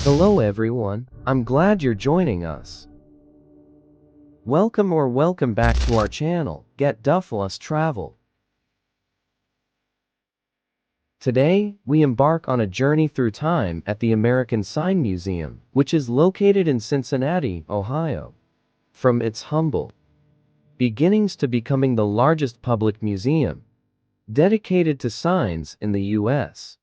Hello everyone, I'm glad you're joining us. Welcome back to our channel, Get Duffel Travel. Today, we embark on a journey through time at the American Sign Museum, which is located in Cincinnati, Ohio. From its humble beginnings to becoming the largest public museum dedicated to signs in the U.S.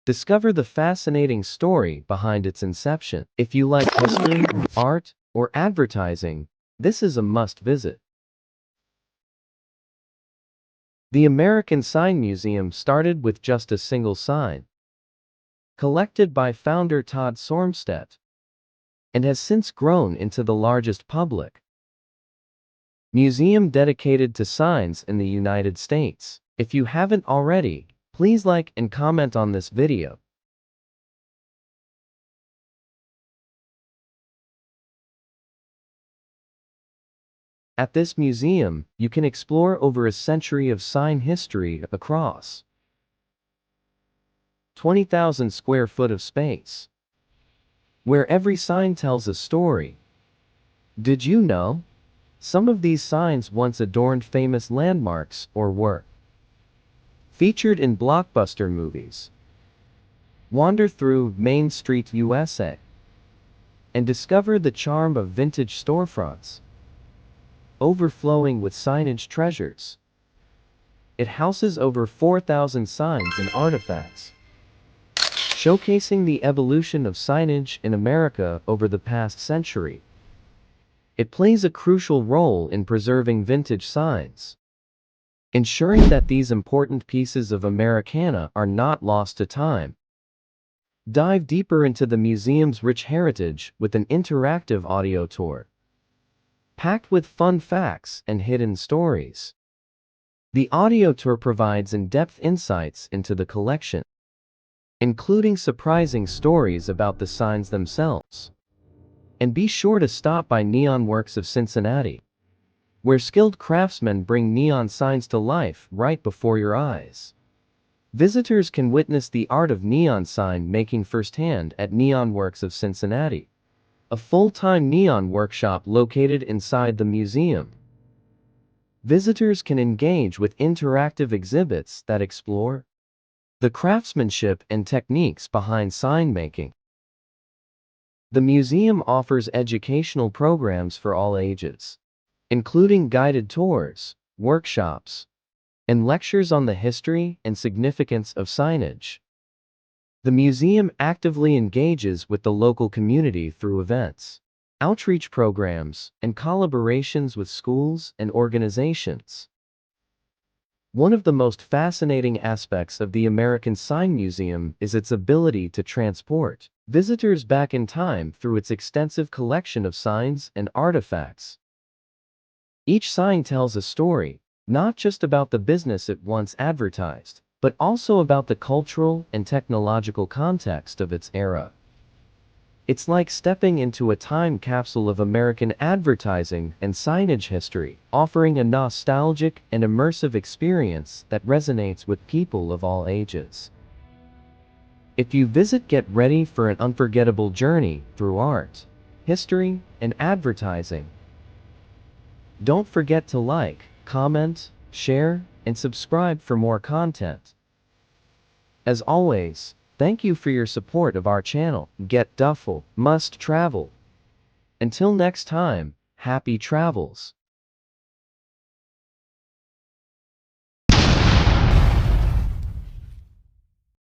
Discover the fascinating story behind its inception. If you like history, art, or advertising, this is a must-visit. The American Sign Museum started with just a single sign, collected by founder Todd Sormstedt, and has since grown into the largest public museum dedicated to signs in the United States. If you haven't already, please like and comment on this video. At this museum, you can explore over a century of sign history across 20,000 square foot of space, where every sign tells a story. Did you know? Some of these signs once adorned famous landmarks or were featured in blockbuster movies. Wander through Main Street, USA, and discover the charm of vintage storefronts, overflowing with signage treasures. It houses over 4,000 signs and artifacts, showcasing the evolution of signage in America over the past century. It plays a crucial role in preserving vintage signs, ensuring that these important pieces of Americana are not lost to time. Dive deeper into the museum's rich heritage with an interactive audio tour, packed with fun facts and hidden stories. The audio tour provides in-depth insights into the collection, including surprising stories about the signs themselves. And be sure to stop by Neon Works of Cincinnati, where skilled craftsmen bring neon signs to life right before your eyes. Visitors can witness the art of neon sign making firsthand at Neon Works of Cincinnati, a full-time neon workshop located inside the museum. Visitors can engage with interactive exhibits that explore the craftsmanship and techniques behind sign making. The museum offers educational programs for all ages, including guided tours, workshops, and lectures on the history and significance of signage. The museum actively engages with the local community through events, outreach programs, and collaborations with schools and organizations. One of the most fascinating aspects of the American Sign Museum is its ability to transport visitors back in time through its extensive collection of signs and artifacts. Each sign tells a story, not just about the business it once advertised, but also about the cultural and technological context of its era. It's like stepping into a time capsule of American advertising and signage history, offering a nostalgic and immersive experience that resonates with people of all ages. If you visit, get ready for an unforgettable journey through art, history, and advertising. Don't forget to like, comment, share, and subscribe for more content. As always, thank you for your support of our channel, Get Duffel, Must Travel. Until next time, happy travels.